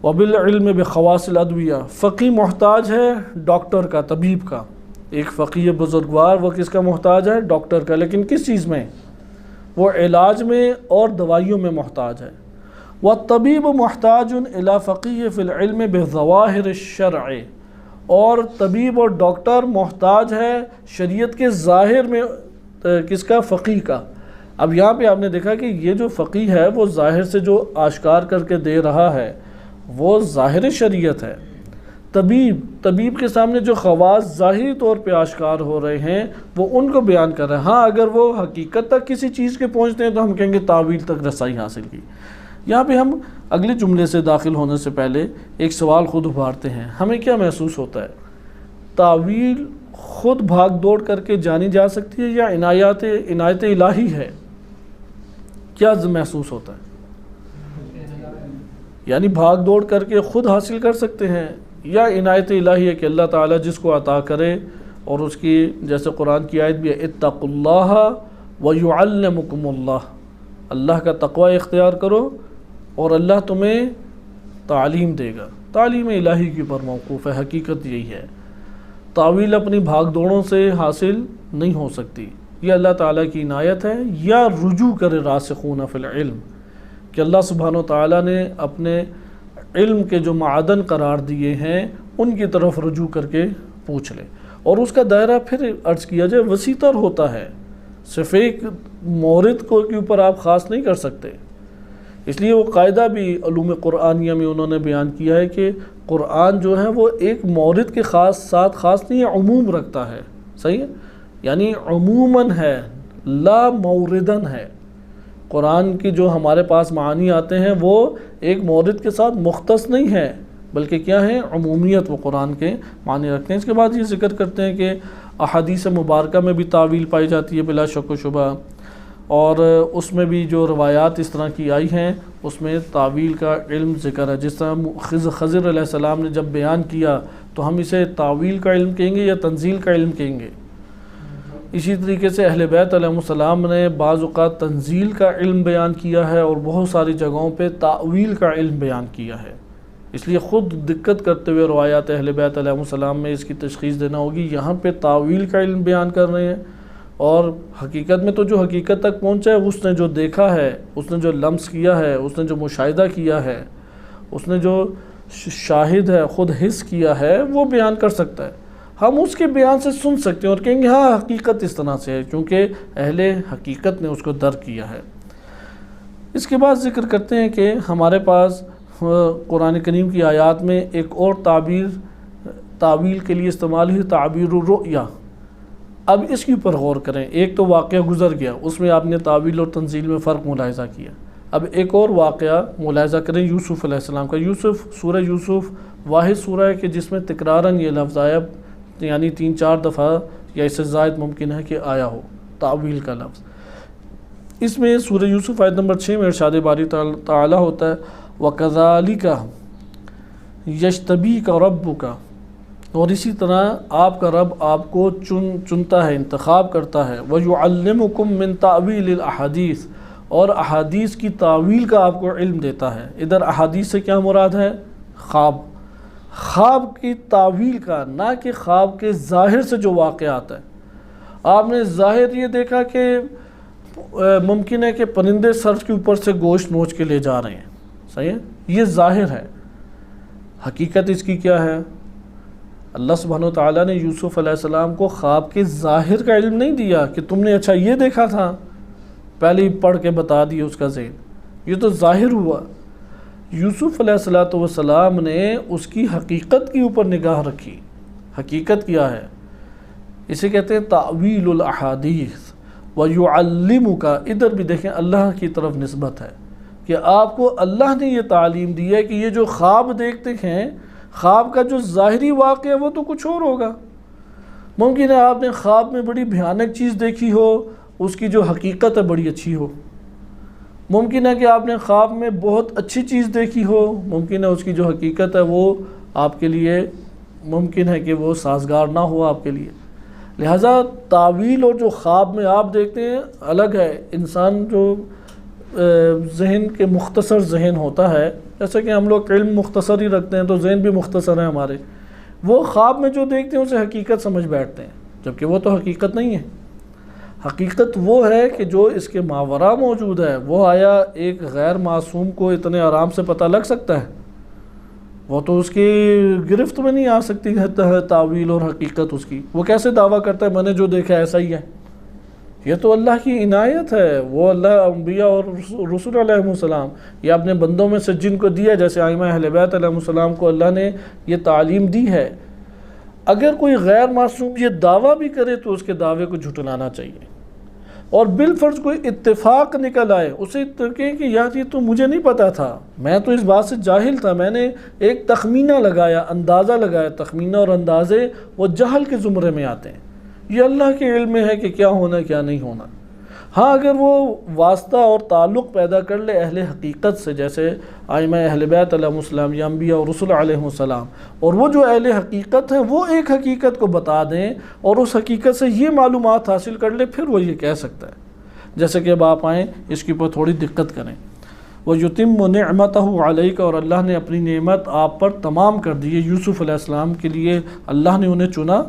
وَبِالْعِلْمِ بِخَوَاصِ الْأَدْوِيَّةِ، فقی محتاج ہے ڈاکٹر کا، طبیب کا۔ ایک فقی بزرگوار وہ کس کا محتاج ہے؟ ڈاکٹر کا، لیکن کس چیز میں؟ وہ علاج میں اور دوائیوں میں محتاج ہے۔ وَالطَّبِيبُ مُحْتَاجٌ إِلَى فَقِيهِ فِي الْعِلْمِ بِظَوَاهِرِ الشَّرْعِ، اور طبیب اور ڈاکٹر محتاج ہے شریعت کے ظاہر میں کس کا؟ فقی کا۔ اب یہاں پہ آپ نے دیکھا کہ یہ جو فقی ہے وہ ظاہر سے جو آشکار کر کے دے رہا ہے وہ ظاہر شریعت ہے۔ طبیب کے سامنے جو خواص ظاہری طور پہ آشکار ہو رہے ہیں وہ ان کو بیان کر رہے ہیں۔ ہاں اگر وہ حقیقت تک کسی چیز کے پہنچتے ہیں تو ہم کہیں گے تعویل تک رسائی حاصل کی۔ یہاں پہ ہم اگلے جملے سے داخل ہونے سے پہلے ایک سوال خود ابھارتے ہیں، ہمیں کیا محسوس ہوتا ہے؟ تعویل خود بھاگ دوڑ کر کے جانی جا سکتی ہے یا عنایت الہی ہے؟ کیا محسوس ہوتا ہے؟ یعنی بھاگ دوڑ کر کے خود حاصل کر سکتے ہیں یا عنایت الہی ہے کہ اللہ تعالیٰ جس کو عطا کرے، اور اس کی جیسے قرآن کی آیت بھی ہے اتقوا اللہ ویعلمکم اللہ، اللہ کا تقوی اختیار کرو اور اللہ تمہیں تعلیم دے گا۔ تعلیم الہی کے اوپر موقوف ہے، حقیقت یہی ہے۔ تعویل اپنی بھاگ دوڑوں سے حاصل نہیں ہو سکتی، یہ اللہ تعالیٰ کی عنایت ہے، یا رجوع کرے راسخون فی العلم کہ اللہ سبحانہ وتعالیٰ نے اپنے علم کے جو معدن قرار دیے ہیں ان کی طرف رجوع کر کے پوچھ لے، اور اس کا دائرہ پھر عرض کیا جائے وسیع تر ہوتا ہے، صرف ایک مورد کو کے اوپر آپ خاص نہیں کر سکتے۔ اس لیے وہ قاعدہ بھی علوم قرآنیہ میں انہوں نے بیان کیا ہے کہ قرآن جو ہے وہ ایک مورد کے ساتھ خاص نہیں ہے، عموم رکھتا ہے۔ صحیح ہے؟ یعنی عموماً ہے، لا موردن ہے۔ قرآن کی جو ہمارے پاس معانی آتے ہیں وہ ایک مورد کے ساتھ مختص نہیں ہے، بلکہ کیا ہے؟ عمومیت وہ قرآن کے معنی رکھتے ہیں۔ اس کے بعد یہ ذکر کرتے ہیں کہ احادیث مبارکہ میں بھی تعویل پائی جاتی ہے بلا شک و شبہ، اور اس میں بھی جو روایات اس طرح کی آئی ہیں اس میں تعویل کا علم ذکر ہے۔ جس طرح خضر علیہ السلام نے جب بیان کیا تو ہم اسے تعویل کا علم کہیں گے یا تنزیل کا علم کہیں گے۔ اسی طریقے سے اہل بیت علیہ السلام نے بعض اوقات تنزیل کا علم بیان کیا ہے اور بہت ساری جگہوں پہ تعویل کا علم بیان کیا ہے۔ اس لیے خود دقت کرتے ہوئے روایات اہل بیت علیہ السلام میں اس کی تشخیص دینا ہوگی، یہاں پہ تعویل کا علم بیان کر رہے ہیں، اور حقیقت میں تو جو حقیقت تک پہنچا ہے اس نے جو دیکھا ہے، اس نے جو لمس کیا ہے، اس نے جو مشاہدہ کیا ہے، اس نے جو شاہد ہے، خود حس کیا ہے، وہ بیان کر سکتا ہے۔ ہم اس کے بیان سے سن سکتے ہیں اور کہیں گے ہاں حقیقت اس طرح سے ہے، کیونکہ اہل حقیقت نے اس کو درک کیا ہے۔ اس کے بعد ذکر کرتے ہیں کہ ہمارے پاس قرآن کریم کی آیات میں ایک اور تعویل کے لیے استعمال ہوئی تعبیر الرؤیا۔ اب اس کے اوپر غور کریں، ایک تو واقعہ گزر گیا، اس میں آپ نے تعویل اور تنزیل میں فرق ملاحظہ کیا۔ اب ایک اور واقعہ ملاحظہ کریں یوسف علیہ السلام کا۔ سورہ یوسف واحد سورہ ہے کہ جس میں تکراراً یہ لفظ آیا، یعنی 3-4 دفعہ یا اس سے زائد ممکن ہے کہ آیا ہو تعویل کا لفظ۔ اس میں سورہ یوسف آیت نمبر 6 میں ارشاد باری تعالیٰ ہوتا ہے وَكَذَلِكَ يَجْتَبِيكَ رَبُّكَ، اور اسی طرح آپ کا رب آپ کو چنتا ہے، انتخاب کرتا ہے، وَيُعَلِّمُكُم مِّن تَأْوِيلِ الْأَحَادِيثِ، اور احادیث کی تعویل کا آپ کو علم دیتا ہے۔ ادھر احادیث سے کیا مراد ہے؟ خواب، خواب کی تعویل کا، نہ کہ خواب کے ظاہر سے جو واقعات ہے۔ آپ نے ظاہر یہ دیکھا کہ ممکن ہے کہ پرندے سر کے اوپر سے گوشت نوچ کے لے جا رہے ہیں، صحیح ہے، یہ ظاہر ہے۔ حقیقت اس کی کیا ہے؟ اللہ سبحانہ وتعالیٰ نے یوسف علیہ السلام کو خواب کے ظاہر کا علم نہیں دیا کہ تم نے اچھا یہ دیکھا تھا، پہلے ہی پڑھ کے بتا دیا اس کا ذہن، یہ تو ظاہر ہوا۔ یوسف علیہ السلام نے اس کی حقیقت کے اوپر نگاہ رکھی۔ حقیقت کیا ہے؟ اسے کہتے ہیں تعویل الاحادیث وَيُعَلِّمُكَ۔ ادھر بھی دیکھیں اللہ کی طرف نسبت ہے کہ آپ کو اللہ نے یہ تعلیم دی ہے کہ یہ جو خواب دیکھتے ہیں، خواب کا جو ظاہری واقع ہے وہ تو کچھ اور ہوگا۔ ممکن ہے آپ نے خواب میں بڑی بھیانک چیز دیکھی ہو، اس کی جو حقیقت ہے بڑی اچھی ہو۔ ممکن ہے کہ آپ نے خواب میں بہت اچھی چیز دیکھی ہو، ممکن ہے اس کی جو حقیقت ہے وہ آپ کے لیے ممکن ہے کہ وہ سازگار نہ ہو آپ کے لیے۔ لہٰذا تعویل اور جو خواب میں آپ دیکھتے ہیں الگ ہے۔ انسان جو ذہن کے مختصر ذہن ہوتا ہے، جیسا کہ ہم لوگ علم مختصر ہی رکھتے ہیں تو ذہن بھی مختصر ہیں ہمارے، وہ خواب میں جو دیکھتے ہیں اسے حقیقت سمجھ بیٹھتے ہیں، جبکہ وہ تو حقیقت نہیں ہے۔ حقیقت وہ ہے کہ جو اس کے ماوراء موجود ہے۔ وہ آیا ایک غیر معصوم کو اتنے آرام سے پتہ لگ سکتا ہے؟ وہ تو اس کی گرفت میں نہیں آ سکتی ہے تعویل اور حقیقت اس کی۔ وہ کیسے دعویٰ کرتا ہے میں نے جو دیکھا ایسا ہی ہے؟ یہ تو اللہ کی عنایت ہے۔ وہ اللہ انبیاء اور رسول علیہ السلام یا اپنے بندوں میں سے جن کو دیا، جیسے ائمہ اہل بیت علیہ السلام کو اللہ نے یہ تعلیم دی ہے۔ اگر کوئی غیر معصوم یہ دعویٰ بھی کرے تو اس کے دعوے کو جھٹلانا چاہیے، اور بالفرض کوئی اتفاق نکل آئے اسے کہیں کہ یار یہ تو مجھے نہیں پتا تھا، میں تو اس بات سے جاہل تھا، میں نے ایک تخمینہ لگایا، اندازہ لگایا۔ تخمینہ اور اندازے وہ جہل کے زمرے میں آتے ہیں۔ یہ اللہ کے علم میں ہے کہ کیا ہونا کیا نہیں ہونا۔ ہاں اگر وہ واسطہ اور تعلق پیدا کر لے اہل حقیقت سے، جیسے ائمہ اہل بیت علیہ السلام یا انبیاء اور رسول علیہ السلام، اور وہ جو اہل حقیقت ہیں وہ ایک حقیقت کو بتا دیں اور اس حقیقت سے یہ معلومات حاصل کر لے، پھر وہ یہ کہہ سکتا ہے۔ جیسے کہ اب آپ آئیں اس کے اوپر تھوڑی دقت کریں۔ وَيُتِمُّ نِعْمَتَهُ عَلَيْكَ، اور اللہ نے اپنی نعمت آپ پر تمام کر دی۔ یوسف علیہ السلام کے لیے اللہ نے انہیں چنا،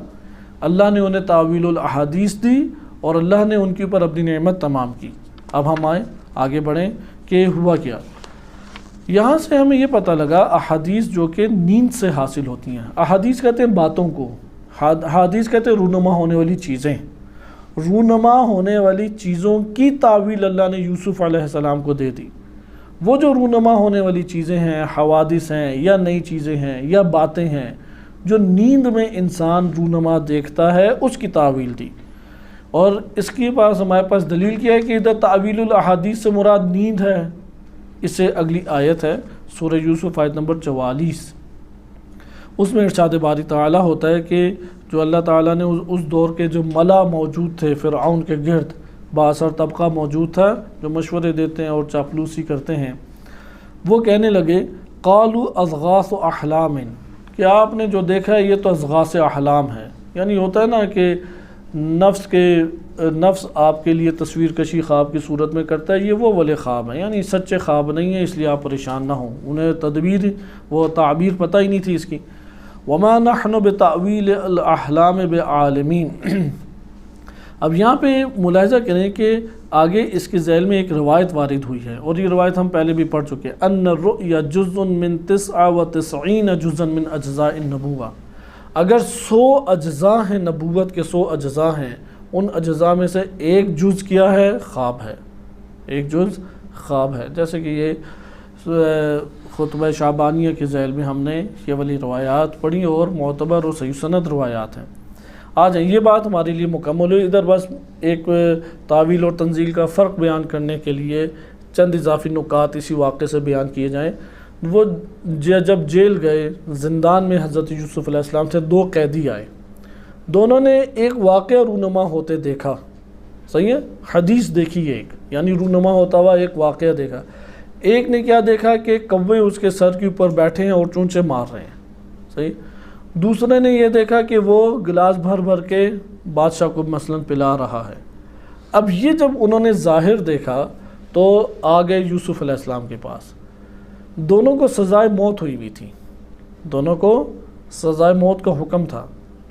اللہ نے انہیں تعویل الاحادیث دی، اور اللہ نے ان کے اوپر اپنی نعمت تمام کی۔ اب ہم آگے بڑھیں کہ ہوا کیا۔ یہاں سے ہمیں یہ پتہ لگا احادیث جو کہ نیند سے حاصل ہوتی ہیں۔ احادیث کہتے ہیں باتوں کو، احادیث کہتے ہیں رونما ہونے والی چیزیں۔ رونما ہونے والی چیزوں کی تعویل اللہ نے یوسف علیہ السلام کو دے دی۔ وہ جو رونما ہونے والی چیزیں ہیں، حوادث ہیں یا نئی چیزیں ہیں یا باتیں ہیں جو نیند میں انسان رونما دیکھتا ہے، اس کی تعویل دی۔ اور اس کے پاس ہمارے پاس دلیل کیا ہے کہ ادھر تعویل الاحادیث سے مراد نیند ہے۔ اس سے اگلی آیت ہے سورہ یوسف آیت نمبر 44، اس میں ارشاد باری تعالیٰ ہوتا ہے کہ جو اللہ تعالیٰ نے اس دور کے جو ملا موجود تھے فرعون کے گرد، بااثر طبقہ موجود تھا جو مشورے دیتے ہیں اور چاپلوسی کرتے ہیں، وہ کہنے لگے قالوا اضغاث احلام، کہ آپ نے جو دیکھا ہے یہ تو اضغاث احلام ہے۔ یعنی ہوتا ہے نا کہ نفس آپ کے لیے تصویر کشی خواب کی صورت میں کرتا ہے، یہ وہ والے خواب ہیں، یعنی سچے خواب نہیں ہیں، اس لیے آپ پریشان نہ ہوں۔ انہیں وہ تعبیر پتہ ہی نہیں تھی اس کی۔ وما نحن بتأویل الاحلام بعالمین۔ اب یہاں پہ ملاحظہ کریں کہ آگے اس کے ذیل میں ایک روایت وارد ہوئی ہے، اور یہ روایت ہم پہلے بھی پڑھ چکے ہیں، ان الرؤیا جزء من 99 جزءا من اجزاء النبوہ۔ اگر 100 اجزاء ہیں نبوت کے، 100 اجزاء ہیں، ان اجزاء میں سے ایک جز کیا ہے؟ خواب ہے۔ ایک جز خواب ہے۔ جیسے کہ یہ خطبہ شعبانیہ کے ذیل میں ہم نے یہ والی روایات پڑھی اور معتبر اور صحیح سند روایات ہیں۔ آ جائیں، یہ بات ہمارے لیے مکمل ہوئی۔ ادھر بس ایک تعویل اور تنزیل کا فرق بیان کرنے کے لیے چند اضافی نکات اسی واقعے سے بیان کیے جائیں۔ وہ جب جیل گئے، زندان میں حضرت یوسف علیہ السلام سے 2 قیدی آئے، دونوں نے ایک واقعہ رونما ہوتے دیکھا، صحیح ہے، حدیث دیکھی ایک، یعنی رونما ہوتا ہوا ایک واقعہ دیکھا۔ ایک نے کیا دیکھا کہ کوے اس کے سر کے اوپر بیٹھے ہیں اور چونچے مار رہے ہیں، صحیح۔ دوسرے نے یہ دیکھا کہ وہ گلاس بھر بھر کے بادشاہ کو مثلاً پلا رہا ہے۔ اب یہ جب انہوں نے ظاہر دیکھا تو آ گئے یوسف علیہ السلام کے پاس۔ دونوں کو سزائے موت ہوئی تھی، دونوں کو سزائے موت کا حکم تھا،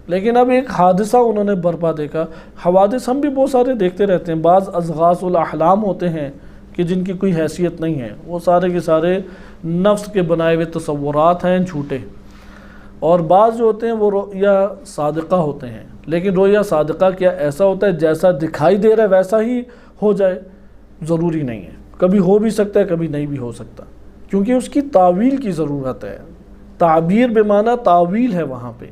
لیکن اب ایک حادثہ انہوں نے برپا دیکھا۔ حوادث ہم بھی بہت سارے دیکھتے رہتے ہیں، بعض اضغاث الاحلام ہوتے ہیں کہ جن کی کوئی حیثیت نہیں ہے، وہ سارے کے سارے نفس کے بنائے ہوئے تصورات ہیں جھوٹے، اور بعض جو ہوتے ہیں وہ رؤیا صادقہ ہوتے ہیں۔ لیکن رؤیا صادقہ کیا ایسا ہوتا ہے جیسا دکھائی دے رہا ہے ویسا ہی ہو جائے؟ ضروری نہیں ہے، کبھی ہو بھی سکتا ہے، کبھی نہیں بھی ہو سکتا، کیونکہ اس کی تعویل کی ضرورت ہے۔ تعبیر بے معنی تعویل ہے وہاں پہ،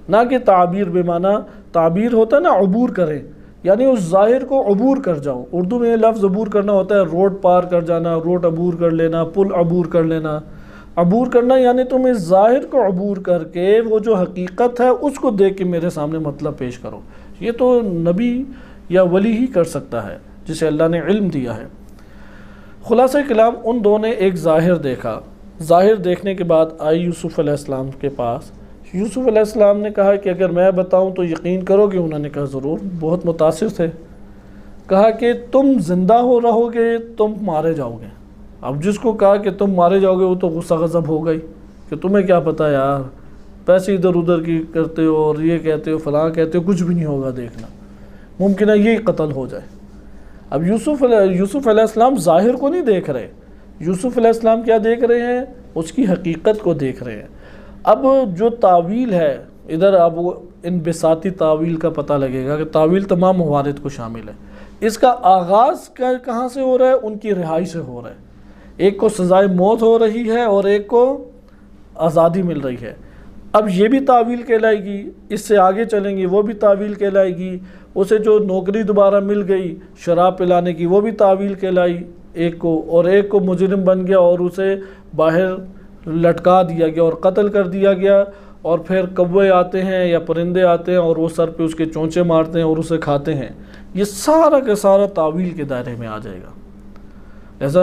نہ کہ تعبیر بے معنی تعبیر ہوتا ہے نا عبور کریں، یعنی اس ظاہر کو عبور کر جاؤ۔ اردو میں لفظ عبور کرنا ہوتا ہے روڈ پار کر جانا، روڈ عبور کر لینا، پل عبور کر لینا۔ عبور کرنا یعنی تم اس ظاہر کو عبور کر کے وہ جو حقیقت ہے اس کو دیکھ کے میرے سامنے مطلب پیش کرو۔ یہ تو نبی یا ولی ہی کر سکتا ہے جسے اللہ نے علم دیا ہے۔ خلاصہ کلام، ان دونوں نے ایک ظاہر دیکھا، ظاہر دیکھنے کے بعد آئی یوسف علیہ السلام کے پاس۔ یوسف علیہ السلام نے کہا کہ اگر میں بتاؤں تو یقین کرو گے؟ انہوں نے کہا ضرور، بہت متاثر تھے۔ کہا کہ تم زندہ ہو رہو گے، تم مارے جاؤ گے۔ اب جس کو کہا کہ تم مارے جاؤ گے وہ تو غصہ غضب ہو گئی کہ تمہیں کیا پتہ یار، پیسے ادھر ادھر کی کرتے ہو اور یہ کہتے ہو فلاں کہتے ہو، کچھ بھی نہیں ہوگا، دیکھنا ممکن ہے یہی قتل ہو جائے۔ اب یوسف علیہ السلام ظاہر کو نہیں دیکھ رہے، یوسف علیہ السلام کیا دیکھ رہے ہیں؟ اس کی حقیقت کو دیکھ رہے ہیں۔ اب جو تعویل ہے ادھر، اب انبساطی تعویل کا پتہ لگے گا کہ تعویل تمام موارد کو شامل ہے۔ اس کا آغاز کہاں سے ہو رہا ہے؟ ان کی رہائی سے ہو رہا ہے۔ ایک کو سزائے موت ہو رہی ہے اور ایک کو آزادی مل رہی ہے۔ اب یہ بھی تعویل کہلائے گی، اس سے آگے چلیں گے وہ بھی تعویل کہلائے گی۔ اسے جو نوکری دوبارہ مل گئی شراب پلانے کی وہ بھی تعویل کہلائی ایک کو، اور ایک کو مجرم بن گیا اور اسے باہر لٹکا دیا گیا اور قتل کر دیا گیا، اور پھر کوے آتے ہیں یا پرندے آتے ہیں اور وہ سر پہ اس کے چونچے مارتے ہیں اور اسے کھاتے ہیں۔ یہ سارا کا سارا تعویل کے دائرے میں آ جائے گا۔ ایسا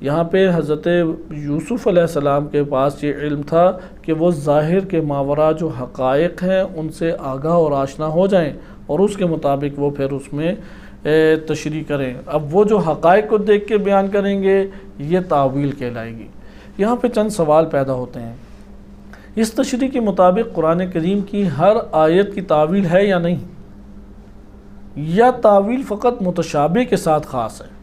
یہاں پہ حضرت یوسف علیہ السلام کے پاس یہ علم تھا کہ وہ ظاہر کے ماورا جو حقائق ہیں ان سے آگاہ اور آشنا ہو جائیں اور اس کے مطابق وہ پھر اس میں تشریح کریں۔ اب وہ جو حقائق کو دیکھ کے بیان کریں گے یہ تعویل کہلائے گی۔ یہاں پہ چند سوال پیدا ہوتے ہیں۔ اس تشریح کے مطابق قرآن کریم کی ہر آیت کی تعویل ہے یا نہیں، یا تعویل فقط متشابہ کے ساتھ خاص ہے؟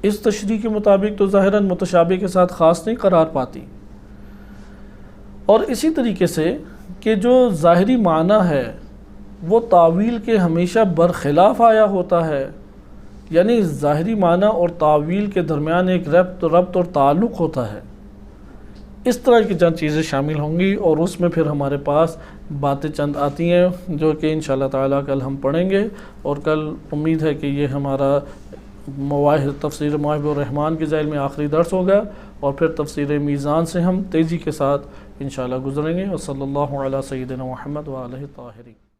اس تشریح کے مطابق تو ظاہراً متشابہ کے ساتھ خاص نہیں قرار پاتی۔ اور اسی طریقے سے کہ جو ظاہری معنی ہے وہ تعویل کے ہمیشہ برخلاف آیا ہوتا ہے، یعنی ظاہری معنی اور تعویل کے درمیان ایک ربط اور تعلق ہوتا ہے۔ اس طرح کی چند چیزیں شامل ہوں گی اور اس میں پھر ہمارے پاس باتیں چند آتی ہیں جو کہ انشاءاللہ تعالیٰ کل ہم پڑھیں گے، اور کل امید ہے کہ یہ ہمارا تفسیر مواہب الرحمن کے ذیل میں آخری درس ہوگا، اور پھر تفسیر میزان سے ہم تیزی کے ساتھ انشاءاللہ گزریں گے۔ وصلی اللہ علی سیدنا محمد وآلہ الطاہرین۔